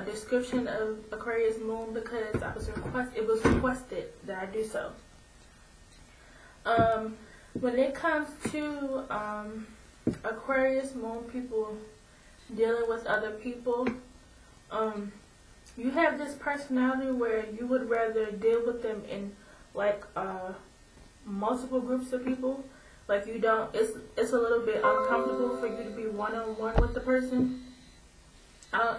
a description of Aquarius moon because it was requested that I do so. When it comes to Aquarius moon people dealing with other people, you have this personality where you would rather deal with them in like multiple groups of people. Like you don't, it's a little bit uncomfortable for you to be one-on-one with the person.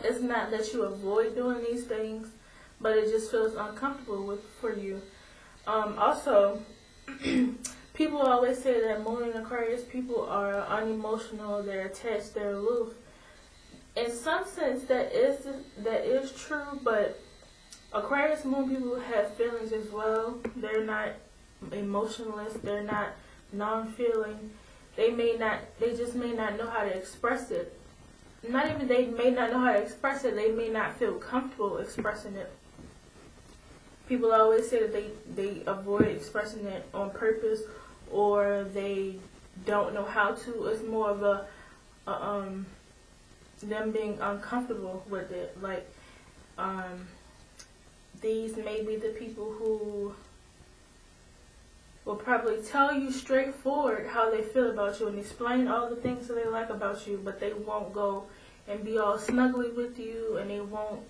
It's not that you avoid doing these things, but it just feels uncomfortable for you. Also, people always say that Moon and Aquarius people are unemotional, they're attached, they're aloof. In some sense, that is true, but Aquarius Moon people have feelings as well. They're not emotionless. They're not non-feeling. They just may not know how to express it. Not even they may not know how to express it. They may not feel comfortable expressing it. People always say that they avoid expressing it on purpose, or they don't know how to. It's more of a them being uncomfortable with it. Like, these may be the people who will probably tell you straightforward how they feel about you and explain all the things that they like about you, but they won't go and be all snuggly with you, and they won't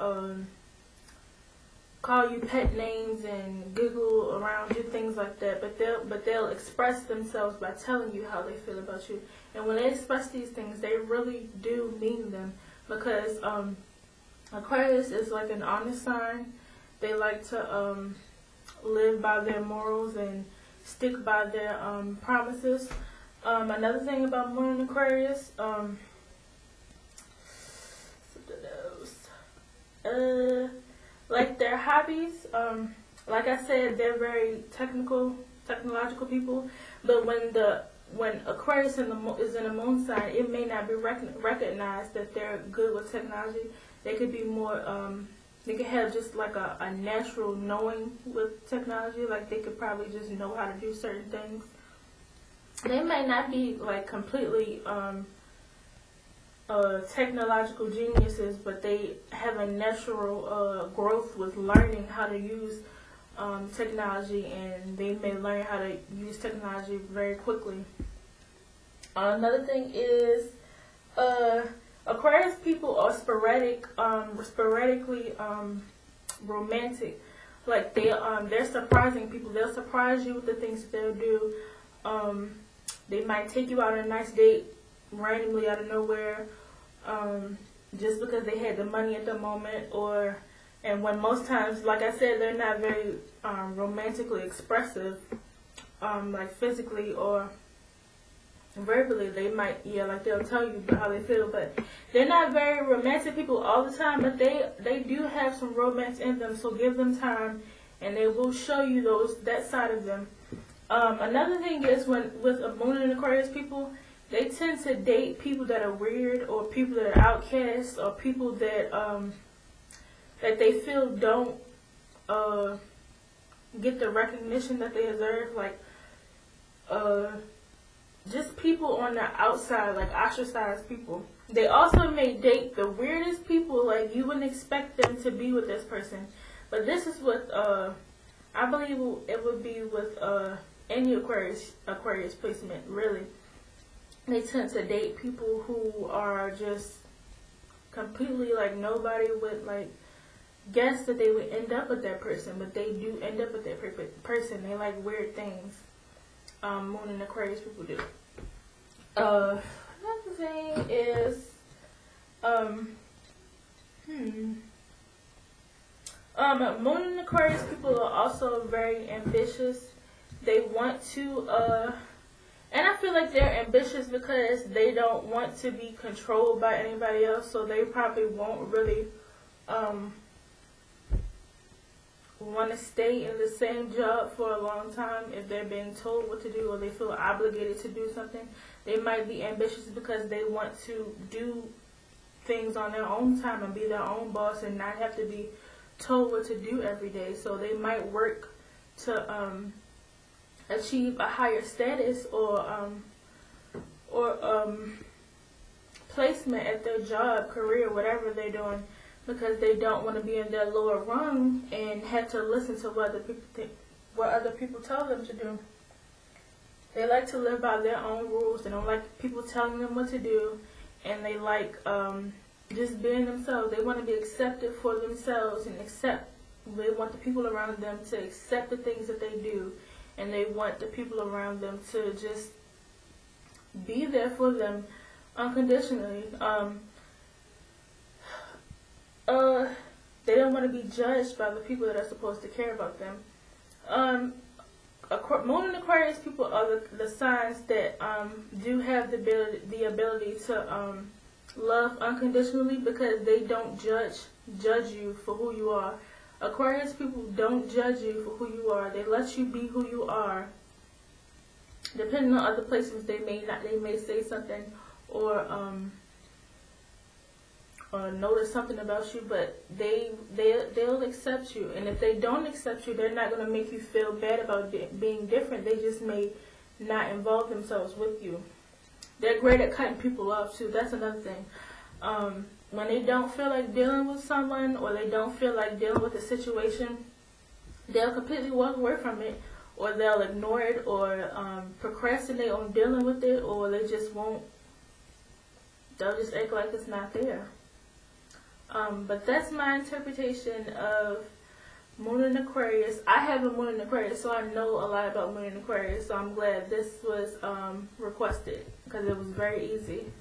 call you pet names and giggle around you, things like that. But they'll express themselves by telling you how they feel about you. And when they express these things, they really do mean them, because Aquarius is like an honest sign. They like to live by their morals and stick by their promises. Another thing about Moon and Aquarius, like their hobbies, like I said, they're very technological people. But when Aquarius is in a moon sign, it may not be recognized that they're good with technology. They could be more, they could have just like a natural knowing with technology. Like they could probably just know how to do certain things. They may not be like completely technological geniuses, but they have a natural growth with learning how to use technology, and they may learn how to use technology very quickly. Another thing is Aquarius people are sporadically romantic. Like they're surprising people. They'll surprise you with the things that they'll do. They might take you out on a nice date randomly out of nowhere, just because they had the money at the moment, and when most times, like I said, they're not very romantically expressive, like physically or verbally. They might, like they'll tell you how they feel, but they're not very romantic people all the time, but they do have some romance in them, so give them time and they will show you that side of them. Another thing is with a Moon and Aquarius people, they tend to date people that are weird, or people that are outcasts, or people that that they feel don't get the recognition that they deserve. Like just people on the outside, like ostracized people. They also may date the weirdest people, like you wouldn't expect them to be with this person. But this is what I believe it would be with any Aquarius placement, really. They tend to date people who are just completely like nobody would like guess that they would end up with that person, but they do end up with that person. They like weird things. Moon and Aquarius people do. Another thing is, Moon and Aquarius people are also very ambitious. They want to, and I feel like they're ambitious because they don't want to be controlled by anybody else, so they probably won't really want to stay in the same job for a long time if they're being told what to do or they feel obligated to do something. They might be ambitious because they want to do things on their own time and be their own boss and not have to be told what to do every day. So they might work to achieve a higher status or placement at their job, career, whatever they're doing. because they don't want to be in their lower rung and have to listen to what other people think, what other people tell them to do. They like to live by their own rules. They don't like people telling them what to do, and they like just being themselves. They want to be accepted for themselves and they want the people around them to accept the things that they do, and they want the people around them to just be there for them unconditionally. They don't want to be judged by the people that are supposed to care about them. Moon and Aquarius people are the signs that do have the ability to love unconditionally, because they don't judge you for who you are. Aquarius people don't judge you for who you are. They let you be who you are. Depending on other places, they may say something or notice something about you, but they'll accept you. And if they don't accept you, they're not going to make you feel bad about being different. They just may not involve themselves with you. They're great at cutting people off too. That's another thing. When they don't feel like dealing with someone, or they don't feel like dealing with a situation, they'll completely walk away from it, or they'll ignore it, or procrastinate on dealing with it, or they just won't. They'll just act like it's not there. But that's my interpretation of Moon in Aquarius. I have a Moon in Aquarius, so I know a lot about Moon in Aquarius, so I'm glad this was requested, because it was very easy.